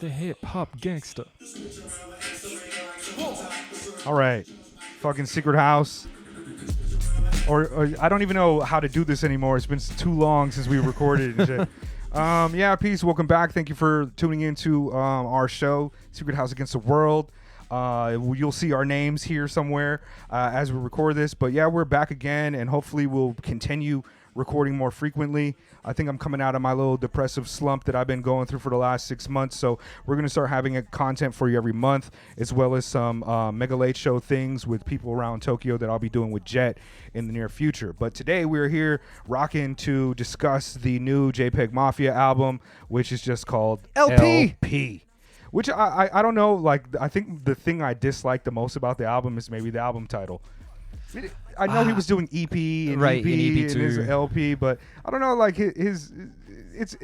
The hip hop gangster. All right. Fucking Secret House. Or I don't even know how to do this anymore. It's been too long since we recorded and shit. Yeah, peace. Welcome back. Thank you for tuning into our show, Secret House Against the World. You'll see our names here somewhere as we record this. But yeah, we're back again, and hopefully we'll continue recording more frequently. I think I'm coming out of my little depressive slump that I've been going through for the last 6 months. So we're going to start having a content for you every month, as well as some Mega Late Show things with people around Tokyo that I'll be doing with Jet in the near future. But today we're here rocking to discuss the new Jpegmafia album, which is just called LP. Which I don't know, like, I think the thing I dislike the most about the album is maybe the album title. I know he was doing EP and right, EP in EP and too. his LP, but I don't know, like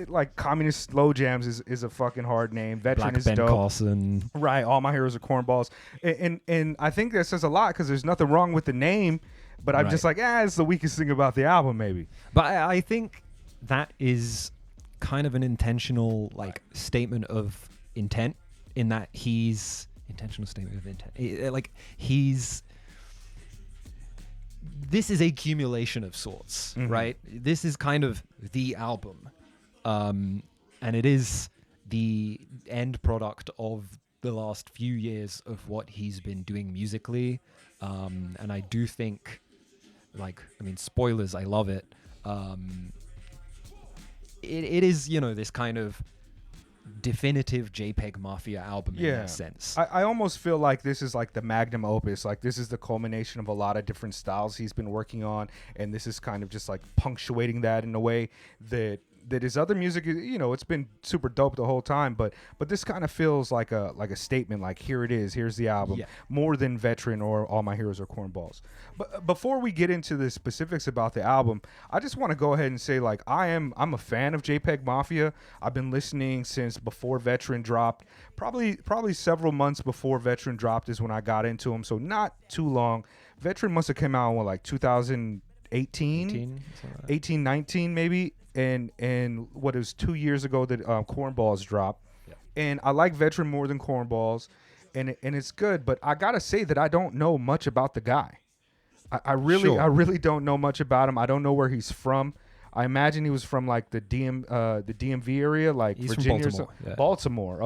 like Communist Slow Jams is a fucking hard name. Veteran Black is Ben dope. Carson. Right, All My Heroes Are Cornballs. And I think that says a lot because there's nothing wrong with the name, but I'm just like, it's the weakest thing about the album maybe. But I think that is kind of an intentional statement of intent, in that he's intentional statement of intent. This is a accumulation of sorts, right? This is kind of the album. And it is the end product of the last few years of what he's been doing musically. And I do think, spoilers, I love it. It is, this kind of definitive Jpegmafia album in that sense. I almost feel like this is like the magnum opus. Like, this is the culmination of a lot of different styles he's been working on, and this is kind of just like punctuating that in a way that his other music, it's been super dope the whole time, but this kind of feels like a statement, like, here it is, here's the album, more than Veteran or All My Heroes Are Cornballs. But before we get into the specifics about the album, I just want to go ahead and say, like, I'm a fan of Jpegmafia. I've been listening since before Veteran dropped. Probably several months before Veteran dropped is when I got into him, so not too long. Veteran must have come out in, like, 2018, 19 maybe. And what, it was 2 years ago that Cornballs dropped. Yeah. And I like Veteran more than Cornballs, and it's good, but I gotta say that I don't know much about the guy. I really don't know much about him. I don't know where he's from. I imagine he was from like the DMV area, like he's Virginia from Baltimore. or something. Yeah. Baltimore.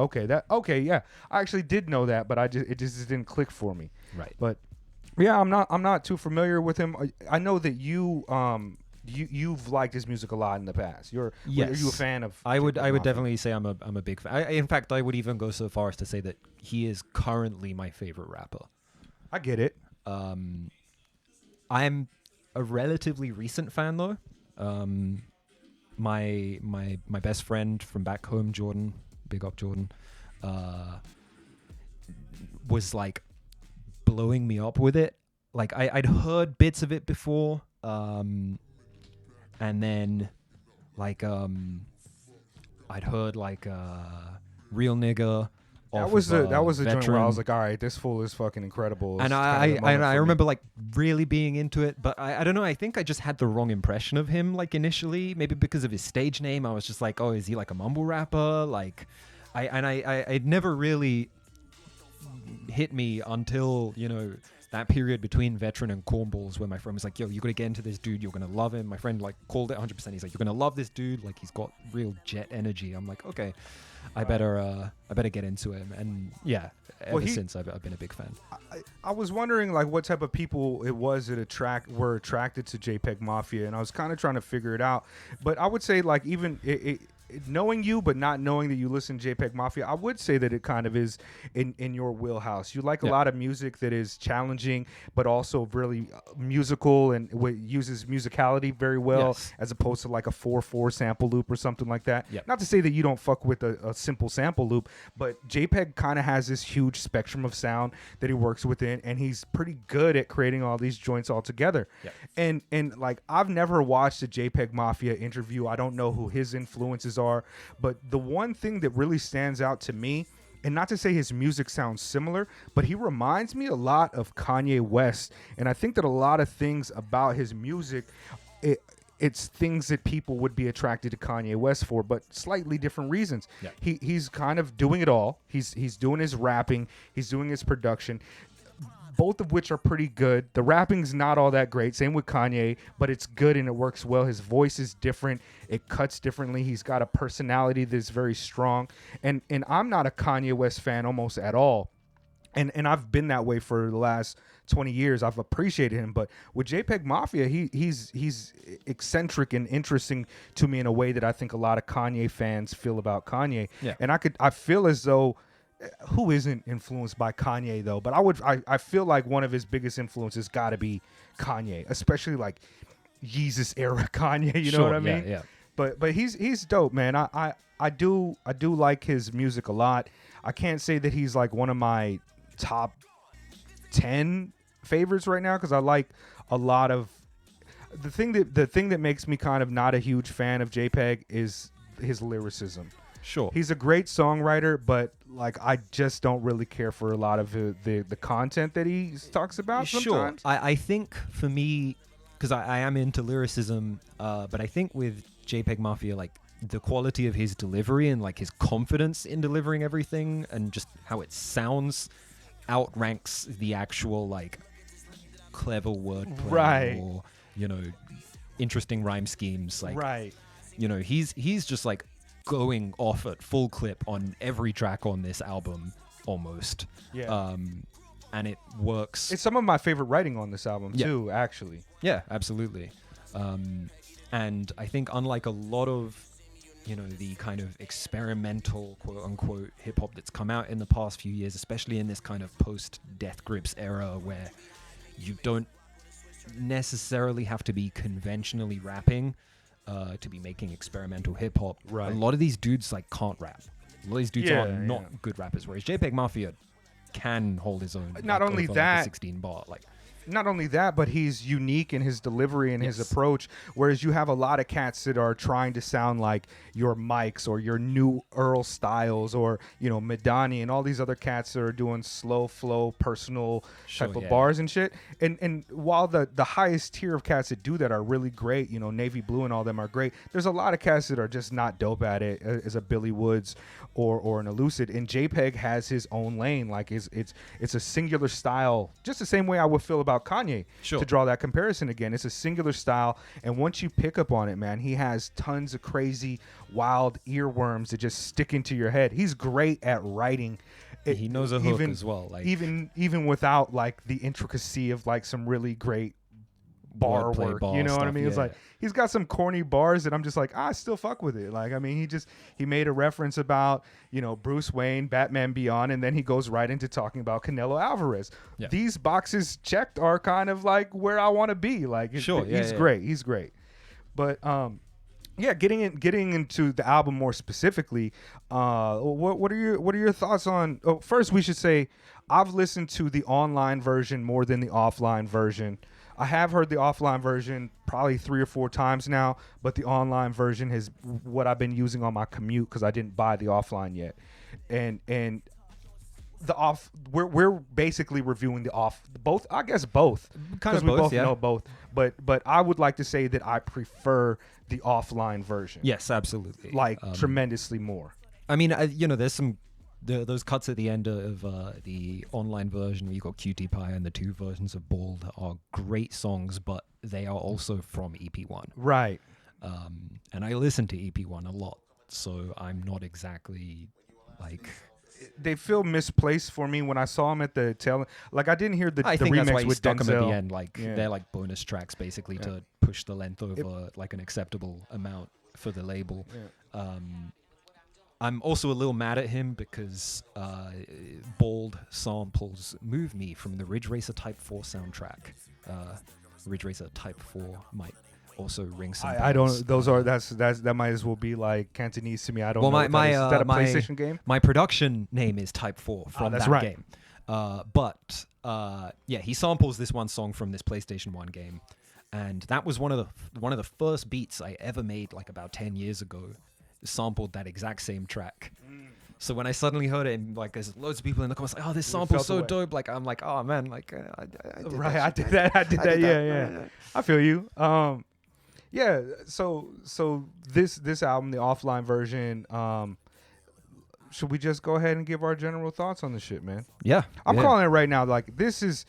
Okay, yeah. I actually did know that, but it just didn't click for me. Right. But yeah, I'm not too familiar with him. I know that you've liked his music a lot in the past. Are you a fan of? I would definitely say I'm a big fan. In fact, I would even go so far as to say that he is currently my favorite rapper. I get it. I'm a relatively recent fan though. My best friend from back home, Jordan, big up Jordan, was like blowing me up with it. Like I'd heard bits of it before. And then, I'd heard Real Nigga. That was a joint where I was like, all right, this fool is fucking incredible. And I remember like really being into it, but I don't know. I think I just had the wrong impression of him initially, maybe because of his stage name. I was just like, oh, is he like a mumble rapper? It never really hit me until that period between Veteran and Cornballs, where my friend was like, yo, you gotta get into this dude, you're gonna love him. My friend called it 100%. He's like, you're gonna love this dude, like he's got real Jet energy. I'm like, okay, I better get into him. And yeah, ever since I've been a big fan. I was wondering like what type of people it was that were attracted to Jpegmafia, and I was kind of trying to figure it out. But I would say like even knowing you, but not knowing that you listen to Jpegmafia, I would say that it kind of is in your wheelhouse. You like a lot of music that is challenging, but also really musical and uses musicality very well, as opposed to like a 4/4 sample loop or something like that. Yep. Not to say that you don't fuck with a simple sample loop, but JPEG kind of has this huge spectrum of sound that he works within, and he's pretty good at creating all these joints all together. Yep. And like I've never watched a Jpegmafia interview. I don't know who his influences are, but the one thing that really stands out to me, and not to say his music sounds similar, but he reminds me a lot of Kanye West. And I think that a lot of things about his music, it's things that people would be attracted to Kanye West for, but slightly different reasons. Yeah. He's kind of doing it all. He's doing his rapping. He's doing his production, both of which are pretty good. The rapping's not all that great. Same with Kanye, but it's good and it works well. His voice is different. It cuts differently. He's got a personality that's very strong. And I'm not a Kanye West fan almost at all. And I've been that way for the last 20 years. I've appreciated him, but with Jpegmafia, he's eccentric and interesting to me in a way that I think a lot of Kanye fans feel about Kanye. Yeah. And I feel as though, who isn't influenced by Kanye though? But I feel like one of his biggest influences got to be Kanye, especially like Yeezus era Kanye. You know what I mean? Yeah. But he's dope, man. I do like his music a lot. I can't say that he's like one of my top 10 favorites right now, because I like a lot of the thing that makes me kind of not a huge fan of JPEG is his lyricism. Sure. He's a great songwriter, but like I just don't really care for a lot of the content that he talks about sometimes. Sure. I think for me, because I am into lyricism, but I think with Jpegmafia, like the quality of his delivery and like his confidence in delivering everything and just how it sounds outranks the actual like clever wordplay, Right. or interesting rhyme schemes. Like, Right. He's just like going off at full clip on every track on this album almost. Yeah. And it works. It's some of my favorite writing on this album too, actually. Yeah, absolutely. And I think unlike a lot of the kind of experimental quote unquote hip hop that's come out in the past few years, especially in this kind of post Death Grips era where you don't necessarily have to be conventionally rapping to be making experimental hip hop. Right. A lot of these dudes like can't rap. A lot of these dudes are Yeah, not yeah. good rappers, whereas Jpegmafia can hold his own. Not like, only over, that- like, a 16 bar, like. Not only that, but he's unique in his delivery and his Yes. approach. Whereas you have a lot of cats that are trying to sound like your Mikes or your new Earl Styles or Madani and all these other cats that are doing slow flow, personal type of yeah. bars and shit. And while the highest tier of cats that do that are really great, Navy Blue and all them are great. There's a lot of cats that are just not dope at it, as a Billy Woods or an Elucid. And JPEG has his own lane. Like it's a singular style, just the same way I would feel about Kanye. Sure. To draw that comparison again, it's a singular style, and once you pick up on it, man, he has tons of crazy, wild earworms that just stick into your head. He's great at writing. He knows a hook as well. Like even without like the intricacy of like some really great bar Wordplay, work. bar You know what I stuff, mean? It's yeah. like he's got some corny bars that I'm just like, I still fuck with it. Like, I mean, he made a reference about, Bruce Wayne, Batman Beyond, and then he goes right into talking about Canelo Alvarez. Yeah. These boxes checked are kind of like where I want to be. Like, Sure, he's yeah. great. He's great. But yeah, getting into the album more specifically, what are your thoughts on? Oh, first, we should say I've listened to the online version more than the offline version. I have heard the offline version probably 3 or 4 times now, but the online version is what I've been using on my commute because I didn't buy the offline yet. And the off, we're basically reviewing the off, both. I guess both, Kind of we both, both yeah. know both. But I would like to say that I prefer the offline version, Yes, absolutely. like tremendously more. I mean, there's some those cuts at the end of the online version where you got Cutie Pie and the 2 versions of Bald are great songs, but they are also from EP1. Right. And I listen to EP1 a lot, so I'm not exactly like. They feel misplaced for me when I saw them at the tail. Like I didn't hear the I think remix that's why you with stuck Denzel. them at the end. Like Yeah. they're like bonus tracks, basically, to push the length over like an acceptable amount for the label. Yeah. I'm also a little mad at him because Bald samples Move Me from the Ridge Racer Type 4 soundtrack. Ridge Racer Type 4 might also ring some I don't. bells. Those are that might as well be like Cantonese to me. I don't Well, know. What that is. Is that a my PlayStation game? My production name is Type 4 from that's that right. game. But he samples this one song from this PlayStation 1 game, and that was one of the first beats I ever made, like about 10 years ago. Sampled that exact same track. So when I suddenly heard it, and like there's loads of people in the comments like, "Oh, this sample's felt so away. dope!" Like I'm like, "Oh man, like I did Right. that I shit, did man." that. I did that. Yeah. I feel you. Yeah, so this album, the offline version, should we just go ahead and give our general thoughts on the shit, man? Yeah, I'm yeah. calling it right now. Like this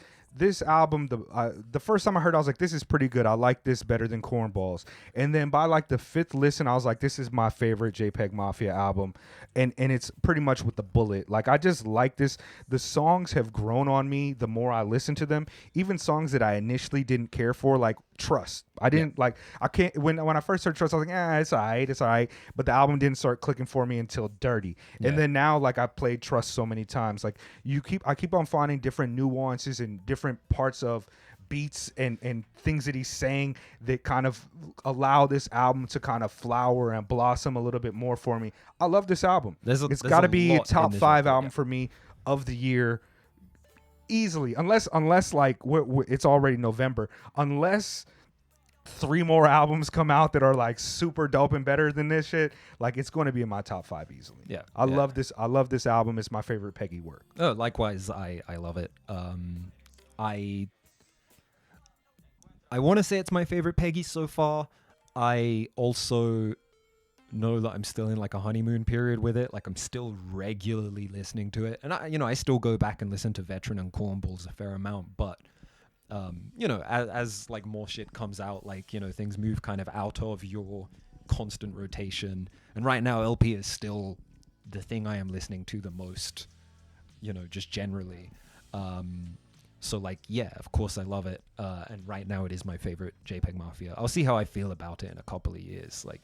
album. The first time I heard, it, I was like, this is pretty good. I like this better than Cornballs. And then by like the fifth listen, I was like, this is my favorite Jpegmafia album, and it's pretty much with the bullet. Like I just like this. The songs have grown on me the more I listen to them. Even songs that I initially didn't care for, like Trust. I didn't like. I can't. When I first heard Trust, I was like, it's alright, it's alright. But the album didn't start clicking for me until Dirty. And then now, like I played Trust so many times. Like I keep on finding different nuances and different parts of beats and things that he's saying that kind of allow this album to kind of flower and blossom a little bit more for me. I love this album. It's got to be a top 5 album for me of the year. Easily, unless like it's already November, unless 3 more albums come out that are like super dope and better than this shit, like it's going to be in my top 5 easily. I love this album. It's my favorite Peggy work. Oh, likewise, I love it. I want to say it's my favorite Peggy so far. I also know that I'm still in like a honeymoon period with it. Like I'm still regularly listening to it, and I still go back and listen to Veteran and Cornballs a fair amount. But as like more shit comes out, like things move kind of out of your constant rotation. And right now, LP is still the thing I am listening to the most. Just generally. So like, yeah, of course I love it. And right now it is my favorite Jpegmafia. I'll see how I feel about it in a couple of years. Like.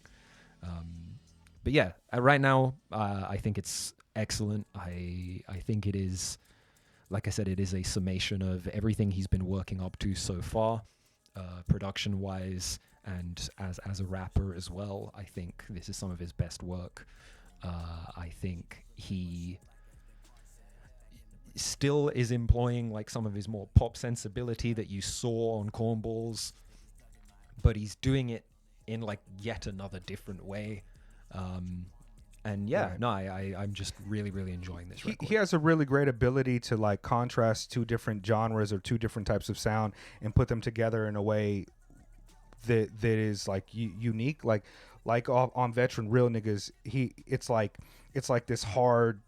But yeah, right now, I think it's excellent. I think it is, like I said, it is a summation of everything he's been working up to so far, production-wise, and as a rapper as well. I think this is some of his best work. I think he still is employing like some of his more pop sensibility that you saw on Cornballs, but he's doing it in like yet another different way. And yeah, right. No, I'm just really, really enjoying this record. He has a really great ability to like contrast 2 different genres or 2 different types of sound and put them together in a way that is like unique. Like on Veteran Real Niggas, it's like this hard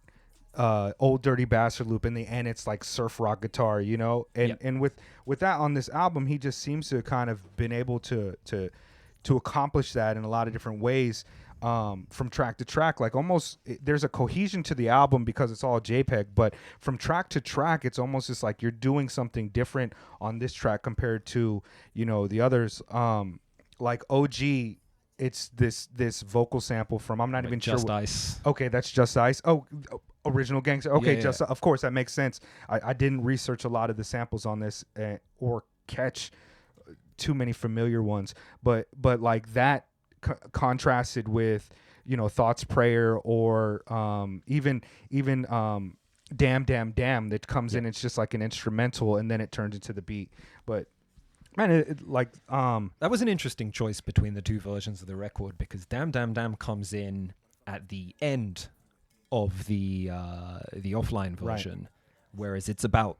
old dirty bastard loop in the end. It's like surf rock guitar, and with that on this album, he just seems to kind of been able to accomplish that in a lot of different ways, from track to track. Like almost there's a cohesion to the album because it's all JPEG, but from track to track, it's almost just like you're doing something different on this track compared to, the others. Like OG, it's this vocal sample from, I'm not even sure. Just Ice. Okay, that's Just Ice. Oh, Original Gangster. Okay, yeah. Of course, that makes sense. I didn't research a lot of the samples on this or catch too many familiar ones, but like that contrasted with Thoughts Prayer or even Damn that comes in. It's just like an instrumental and then it turns into the beat. But man, that was an interesting choice between the 2 versions of the record, because Damn comes in at the end of the offline version, right, whereas it's about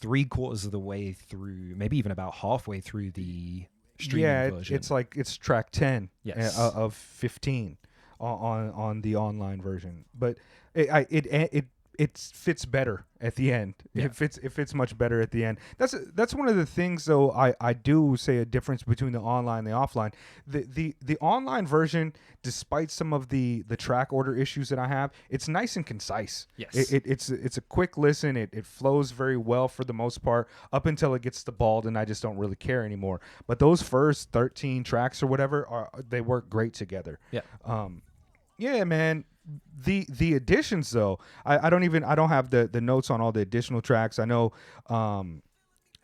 3/4 of the way through, maybe even about halfway through the streaming version. It's track 10 of 15 on the online version, but it fits better at the end. Yeah. It fits much better at the end. That's one of the things, though. I do say a difference between the online and the offline. The online version, despite some of the track order issues that I have, it's nice and concise. Yes, it's a quick listen. It flows very well for the most part up until it gets to bald, and I just don't really care anymore. But those first 13 tracks or whatever they work great together. Yeah. Yeah, man. The additions, though, I don't have the notes on all the additional tracks. I know,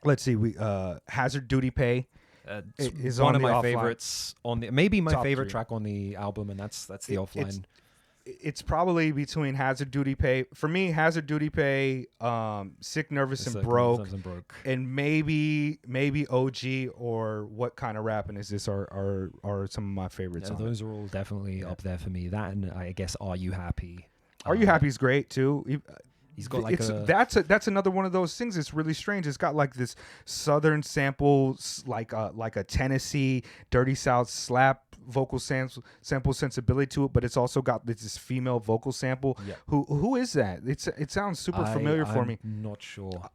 let's see, we Hazard Duty Pay is one of my favorites on the, maybe my favorite track on the album, and that's the offline. It's probably between Hazard Duty Pay, for me, Hazard Duty Pay, Sick, Nervous, and Broke, and maybe OG or What Kind of Rapping Is This are some of my favorites. Yeah, those are all definitely up there for me. That, and I guess Are You Happy? Are You Happy is great too. He's got like that's another one of those things. It's really strange. It's got like this southern sample, like a Tennessee dirty South slap vocal sample sensibility to it, but it's also got this female vocal sample. Yeah. Who is that? It sounds super familiar for me. Not sure.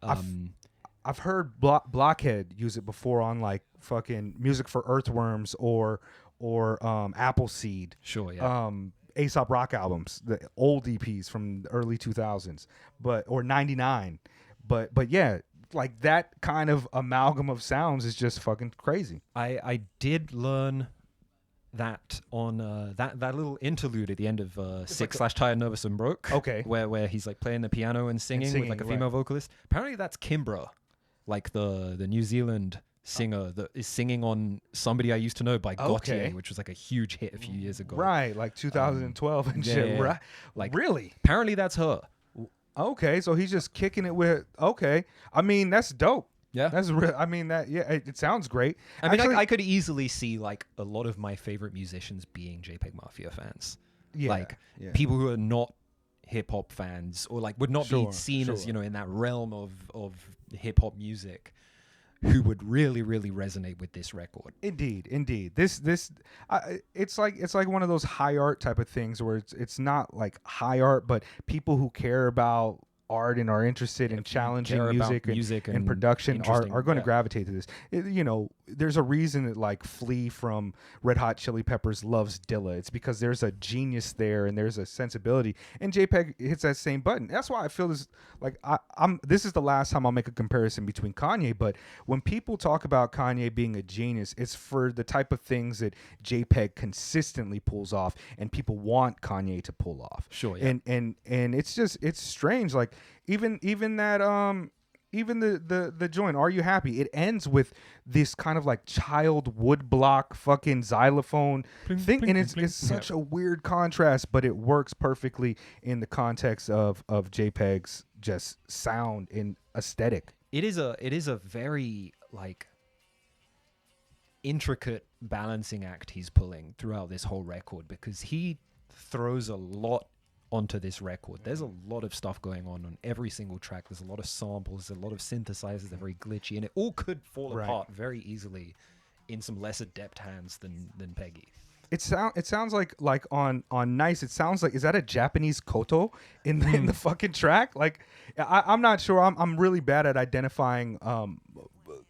I've heard Blockhead use it before on like fucking Music for Earthworms or Appleseed. Sure, yeah. Aesop Rock albums, the old EPs from the early 2000s, or 99. But yeah, like that kind of amalgam of sounds is just fucking crazy. I did learn that on that little interlude at the end of Sick/Tired, Nervous and Broke. Okay. Where he's like playing the piano and singing with like a female vocalist. Apparently that's Kimbra, like the New Zealand singer that is singing on Somebody I Used to Know by Gautier, which was like a huge hit a few years ago. Right, like 2012 and shit. Yeah. Right. Like really? Apparently that's her. Okay, so he's just kicking it with. Okay, I mean that's dope. Yeah, that's real. I mean that. Yeah, it sounds great. I mean, I could easily see like a lot of my favorite musicians being Jpegmafia fans. Yeah, like people who are not hip hop fans or like would not be seen as in that realm of hip hop music, who would really resonate with this record. Indeed. This it's like one of those high art type of things where it's not like high art, but people who care about art and are interested in challenging music and production are going to gravitate to this. There's a reason that like Flea from Red Hot Chili Peppers loves Dilla. It's because there's a genius there and there's a sensibility, and JPEG hits that same button. That's why I feel this like this is the last time I'll make a comparison between Kanye, but when people talk about Kanye being a genius, it's for the type of things that JPEG consistently pulls off and people want Kanye to pull off. Sure, yeah. And it's strange, like even that even the joint, Are You Happy? It ends with this kind of like child woodblock fucking xylophone thing, and it's such a weird contrast, but it works perfectly in the context of JPEG's just sound and aesthetic. It is a very like intricate balancing act he's pulling throughout this whole record, because he throws a lot onto this record. There's a lot of stuff going on every single track. There's a lot of samples, a lot of synthesizers. They're very glitchy, and it all could fall apart very easily in some less adept hands than Peggy. It sounds like on Nice. It sounds like, is that a Japanese koto in the fucking track? Like I'm not sure. I'm really bad at identifying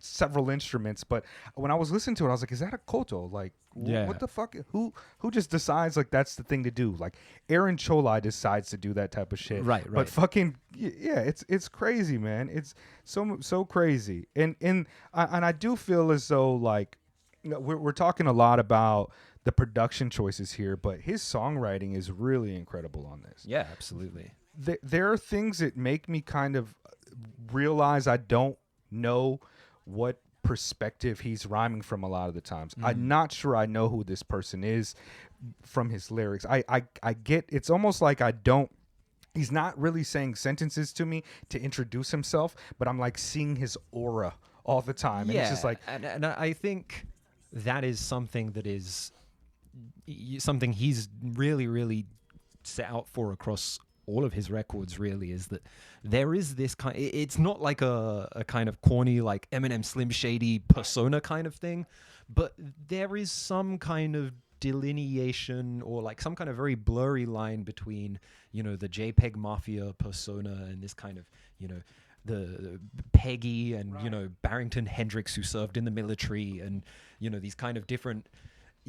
several instruments, but when I was listening to it, I was like, is that a koto? Like, what the fuck? Who just decides like that's the thing to do? Like Aaron Cholai decides to do that type of shit, right? But fucking it's crazy, man. It's so crazy, and I do feel as though like we're talking a lot about the production choices here, but his songwriting is really incredible on this. Yeah, absolutely. There are things that make me kind of realize I don't know what perspective he's rhyming from a lot of the times. I'm not sure I know who this person is from his lyrics. I get, it's almost like he's not really saying sentences to me to introduce himself, but I'm like seeing his aura all the time. And it's just like, and I think that is something that is something he's really set out for across all of his records, really, is that there is this kind, it's not like a kind of corny like Eminem Slim Shady persona kind of thing, but there is some kind of delineation or like some kind of very blurry line between, the Jpegmafia persona and this kind of, the Peggy and, Barrington Hendricks, who served in the military, and, these kind of different,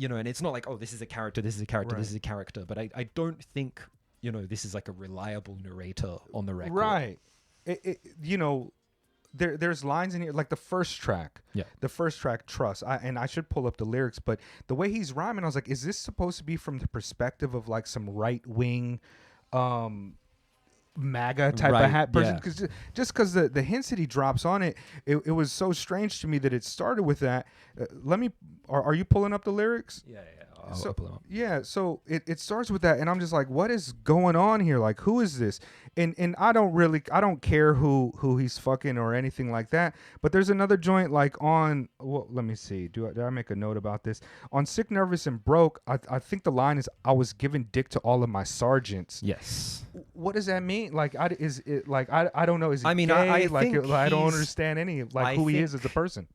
and it's not like, oh, this is a character, this is a character, this is a character, but I don't think, this is like a reliable narrator on the record. Right. There's lines in here, like the first track, Trust. I should pull up the lyrics, but the way he's rhyming, I was like, is this supposed to be from the perspective of like some right wing, MAGA type of hat person? Because because the hints that he drops on it was so strange to me that it started with that. Are you pulling up the lyrics? Yeah. So pull him up. yeah, so it starts with that, and I'm just like, what is going on here? Like, who is this? And I don't care who he's fucking or anything like that. But there's another joint like on. Well, let me see. Did I make a note about this? On Sick, Nervous, and Broke, I think the line is, "I was giving dick to all of my sergeants." Yes. What does that mean? Like, is it like I don't know. Is he I mean, gay? I like, think I don't he's- understand any like I who he is think- as a person.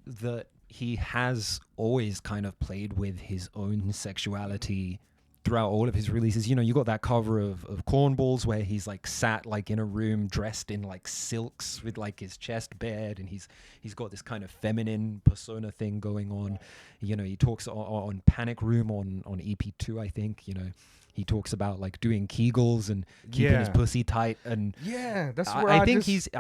That he has always kind of played with his own sexuality throughout all of his releases. You know, you got that cover of Cornballs where he's like sat like in a room dressed in like silks with like his chest bared, and he's got this kind of feminine persona thing going on. You know, he talks on Panic Room on EP2, I think. You know, he talks about like doing Kegels and keeping his Yeah. pussy tight, and Yeah, that's where I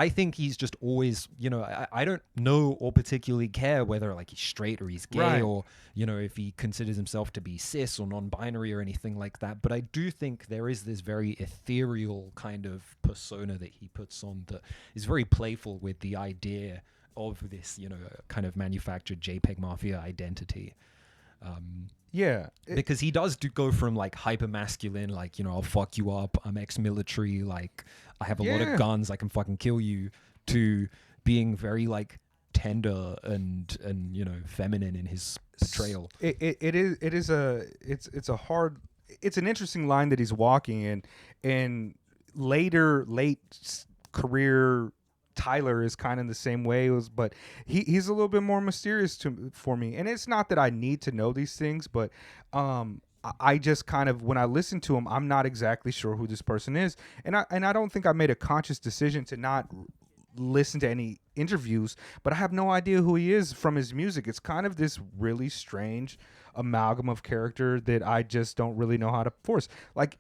think he's just always, you know, I don't know or particularly care whether like he's straight or he's gay, Right. or, you know, if he considers himself to be cis or non-binary or anything like that. But I do think there is this very ethereal kind of persona that he puts on that is very playful with the idea of this, you know, kind of manufactured Jpegmafia identity. Yeah, Because he does go from like hyper masculine, like, you know, I'll fuck you up, I'm ex-military, like I have a lot Yeah. of guns, I can fucking kill you, to being very like tender and you know, feminine in his portrayal. it's an interesting line that he's walking in, and late career Tyler is kind of the same way. But he's a little bit more mysterious for me, and it's not that I need to know these things, but I just kind of, when I listen to him, I'm not exactly sure who this person is, and I don't think I made a conscious decision to not listen to any interviews, but I have no idea who he is from his music. It's kind of this really strange amalgam of character that I just don't really know how to force. Like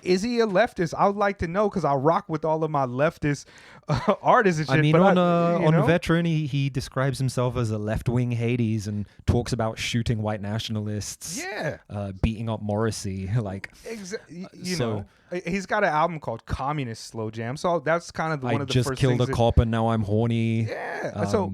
is he a leftist? I would like to know, because I rock with all of my leftist artists and shit. I mean, but on know? Veteran, he describes himself as a left-wing Hades and talks about shooting white nationalists, Yeah. beating up Morrissey, like. You so- know, he's got an album called Communist Slow Jam, so that's kind of one I of the just first killed a things that- cop and now I'm horny. Yeah. So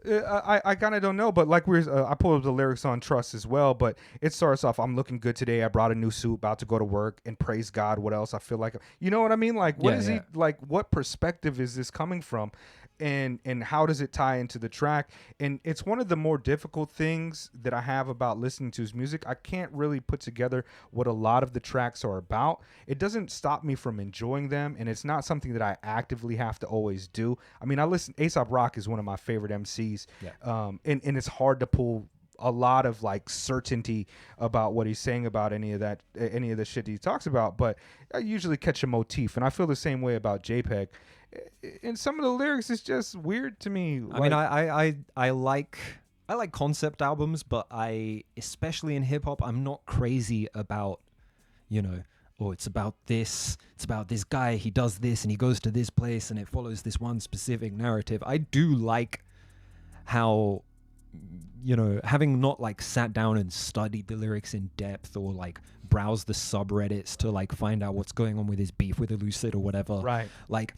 I kind of don't know, but like I pulled up the lyrics on Trust as well, but it starts off, "I'm looking good today. I brought a new suit, about to go to work, and praise God. What else? I feel like," you know what I mean? Like, what Yeah, is yeah. he like? What perspective is this coming from? And how does it tie into the track? And it's one of the more difficult things that I have about listening to his music. I can't really put together what a lot of the tracks are about. It doesn't stop me from enjoying them, and it's not something that I actively have to always do. I mean, A$AP Rock is one of my favorite MCs, and it's hard to pull a lot of like certainty about what he's saying about any of the shit he talks about, but I usually catch a motif, and I feel the same way about JPEG. And some of the lyrics is just weird to me. I mean, I like concept albums, but especially in hip hop, I'm not crazy about, you know, oh, it's about this guy, he does this and he goes to this place and it follows this one specific narrative. I do like how, you know, having not like sat down and studied the lyrics in depth or like browsed the subreddits to like find out what's going on with his beef with Elucid or whatever. Right. Like,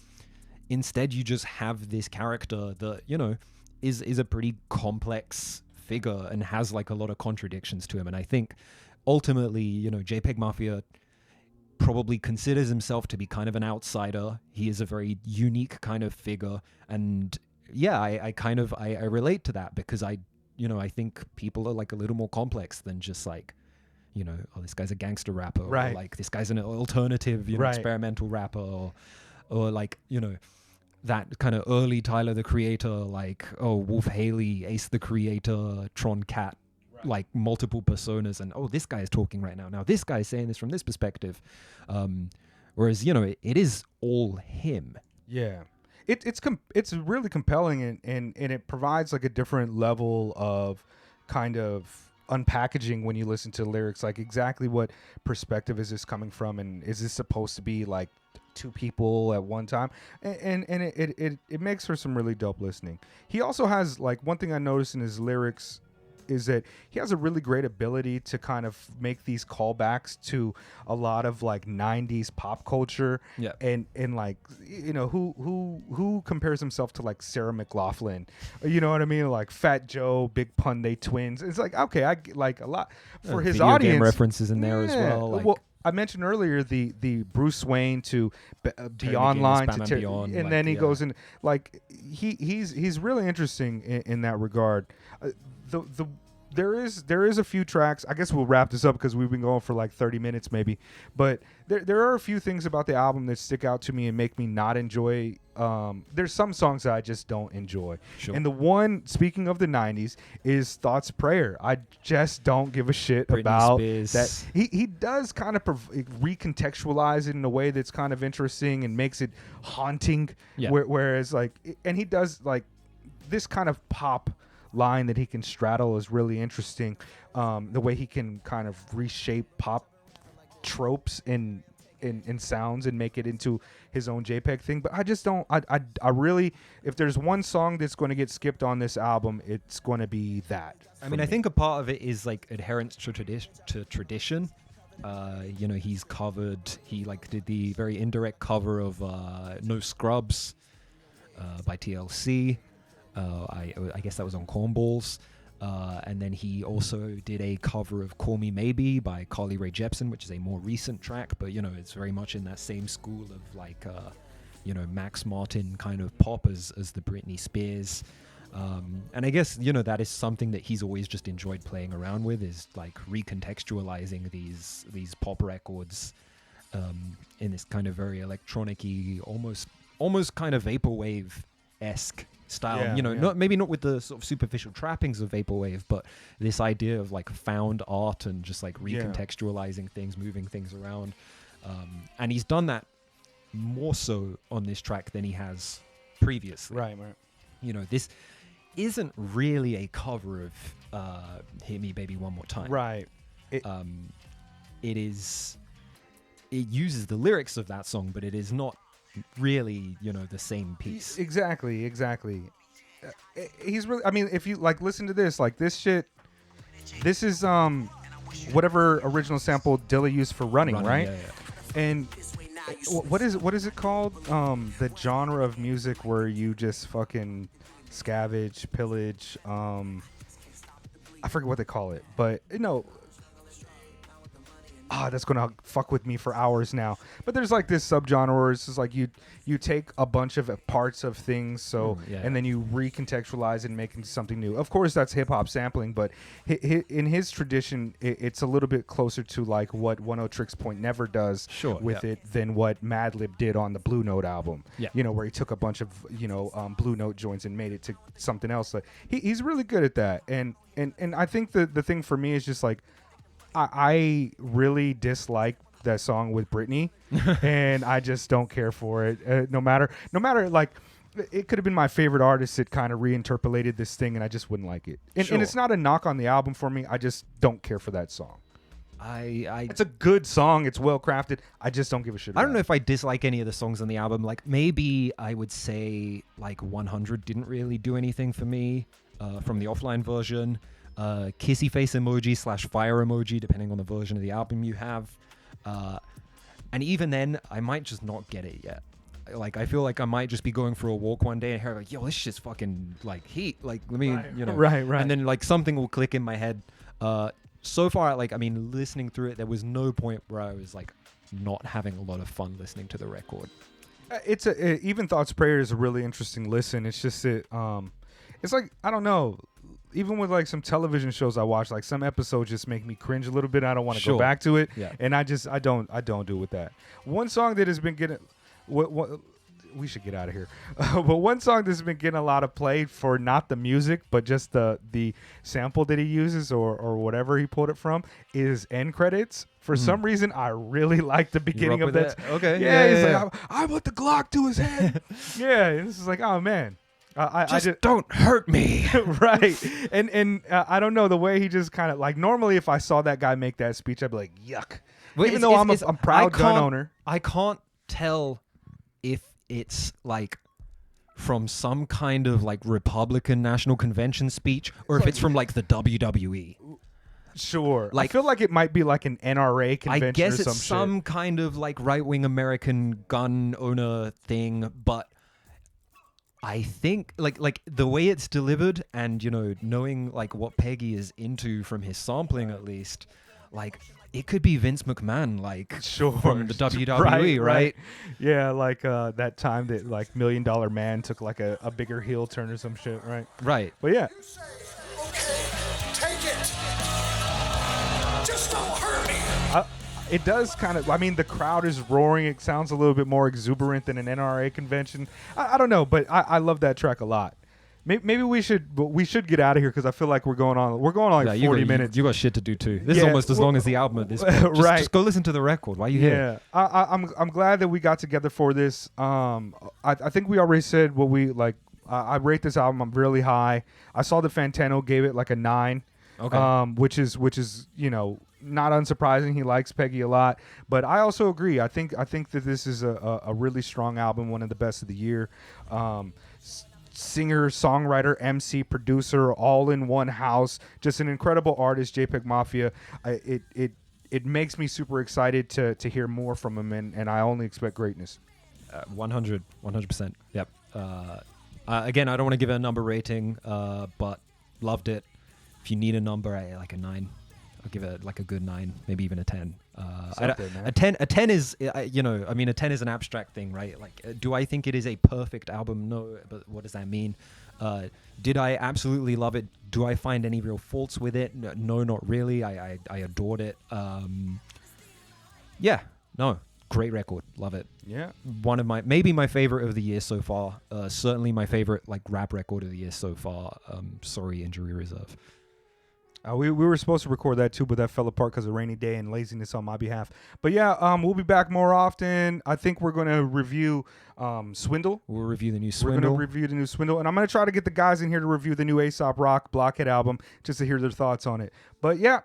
instead you just have this character that, you know, is a pretty complex figure and has like a lot of contradictions to him. And I think ultimately, you know, Jpegmafia probably considers himself to be kind of an outsider. He is a very unique kind of figure, and yeah, I relate to that, because I think people are like a little more complex than just like, you know, oh, this guy's a gangster rapper, Right. or like this guy's an alternative, you know, Right. experimental rapper, or like, you know, that kind of early Tyler the Creator, like, oh, Wolf Haley, Ace the Creator, Tron Cat, like multiple personas, and oh, this guy is talking right now. Now this guy is saying this from this perspective. Whereas, you know, it is all him. Yeah. It's really compelling, and it provides like a different level of kind of unpackaging when you listen to the lyrics, like exactly what perspective is this coming from, and is this supposed to be like two people at one time, and it makes for some really dope listening. He also has, like, one thing I noticed in his lyrics is that he has a really great ability to kind of make these callbacks to a lot of like 90s pop culture. Yeah. And like, you know, who compares himself to like Sarah McLachlan? You know what I mean? Like Fat Joe, Big Pun, they twins. It's like, okay, I like a lot for his video audience. game references in there as well. Like, Well, I mentioned earlier the Bruce Wayne to Beyond McGinnis, Line Batman to Beyond, and like, then he yeah. goes in like he's really interesting in that regard. There is a few tracks. I guess we'll wrap this up because we've been going for like 30 minutes maybe. But there are a few things about the album that stick out to me and make me not enjoy. There's some songs that I just don't enjoy. Sure. And the one, speaking of the 90s, is Thought's Prayer. I just don't give a shit Britney about Spears. that. He does kind of recontextualize it in a way that's kind of interesting and makes it haunting. Yeah. Whereas like, and he does like this kind of pop line that he can straddle is really interesting. The way he can kind of reshape pop tropes in sounds and make it into his own JPEG thing. But I just don't. I really, if there's one song that's going to get skipped on this album, it's going to be that. I mean, I think a part of it is like adherence to tradition. You know, he like did the very indirect cover of No Scrubs by TLC. I guess that was on Cornballs. And then he also did a cover of Call Me Maybe by Carly Rae Jepsen, which is a more recent track, but, you know, it's very much in that same school of, like, you know, Max Martin kind of pop as the Britney Spears. And I guess, you know, that is something that he's always just enjoyed playing around with, is, like, recontextualizing these pop records in this kind of very electronic-y, almost kind of vaporwave-esque style. Yeah, you know, yeah. maybe not with the sort of superficial trappings of vaporwave, but this idea of like found art and just like recontextualizing things, moving things around. And he's done that more so on this track than he has previously. Right. You know, this isn't really a cover of Hit Me Baby One More Time. Right. It uses the lyrics of that song, but it is not really, you know, the same piece. Exactly. He's really, I mean, if you like listen to this, like this shit, this is whatever original sample Dilla used for running, right? Yeah. And what is it called? The genre of music where you just fucking scavenge, pillage, I forget what they call it, but you know, that's gonna fuck with me for hours now. But there's like this subgenre where it's just like you take a bunch of parts of things, and then you recontextualize and make it into something new. Of course, that's hip hop sampling, but in his tradition, it's a little bit closer to like what One O Tricks Point Never does with it than what Madlib did on the Blue Note album. Yeah. You know, where he took a bunch of Blue Note joints and made it to something else. Like he's really good at that. And I think the thing for me is just like, I really dislike that song with Britney, and I just don't care for it. No matter, like, it could have been my favorite artist that kind of reinterpolated this thing, and I just wouldn't like it. And it's not a knock on the album for me. I just don't care for that song. It's a good song. It's well crafted. I just don't give a shit about I don't know if I dislike any of the songs on the album. Like, maybe I would say like 100 didn't really do anything for me from the offline version. Kissy face emoji / fire emoji, depending on the version of the album you have. And even then, I might just not get it yet. Like, I feel like I might just be going for a walk one day and hear like, yo, this shit's fucking like heat. Like, let me, Right. And then like something will click in my head. So far, like, I mean, listening through it, there was no point where I was like not having a lot of fun listening to the record. Even Thought's Prayer is a really interesting listen. It's just it's like, I don't know. Even with like some television shows I watch, like some episodes just make me cringe a little bit. I don't want to go back to it, and I don't do it with that. One song that has been getting, we should get out of here. But one song that's been getting a lot of play for not the music, but just the sample that he uses or whatever he pulled it from is End Credits. For some reason, I really like the beginning of that. Okay, He's like, I put the Glock to his head. And this is like, oh man. I just don't hurt me. Right. And I don't know, the way he just kind of like, normally if I saw that guy make that speech, I'd be like, yuck. Even though I'm a proud gun owner. I can't tell if it's like from some kind of like Republican National Convention speech, or if it's from like the WWE. Sure. Like, I feel like it might be like an NRA convention I guess or it's some kind of like right-wing American gun owner thing, but I think like the way it's delivered, and knowing like what Peggy is into from his sampling at least, like it could be Vince McMahon, like Sure. from the WWE, right? Yeah, like that time that like $1 Million Man took like a bigger heel turn or some shit, right? Right. But yeah. You say, okay, take it. Just don't hurt me. It does kind of, I mean, the crowd is roaring. It sounds a little bit more exuberant than an NRA convention. I don't know, but I love that track a lot. Maybe we should get out of here because I feel like we're going on like 40 minutes. You got shit to do too. This is Yeah, almost as long as the album at this point. Right. Just go listen to the record. Why are you here? Yeah, I'm glad that we got together for this. I think we already said what we like. I rate this album. I'm really high. I saw that Fantano gave it like a 9. Okay. Which is not unsurprising. He likes Peggy a lot, but I also agree. I think that this is a really strong album, one of the best of the year. Singer, songwriter, MC, producer, all in one house. Just an incredible artist, Jpegmafia. It makes me super excited to hear more from him, and I only expect greatness. 100%. Yep. Again, I don't want to give it a number rating, but loved it. If you need a number, like a 9. I'll give it like a good 9, maybe even a 10. A 10 is, a 10 is an abstract thing, right? Like, do I think it is a perfect album? No, but what does that mean? Did I absolutely love it? Do I find any real faults with it? No, not really. I adored it. Yeah, no, great record. Love it. Yeah. One of maybe my favorite of the year so far. Certainly my favorite like rap record of the year so far. Sorry, Injury Reserve. We were supposed to record that too, but that fell apart because of rainy day and laziness on my behalf. But yeah, we'll be back more often. I think we're going to review Swindle. We'll review the new We're Swindle. going to review the new Swindle. And I'm going to try to get the guys in here to review the new Aesop Rock Blockhead album just to hear their thoughts on it. But yeah,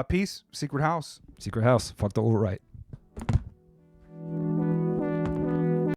peace. Secret House. Secret House. Fuck the alt-right.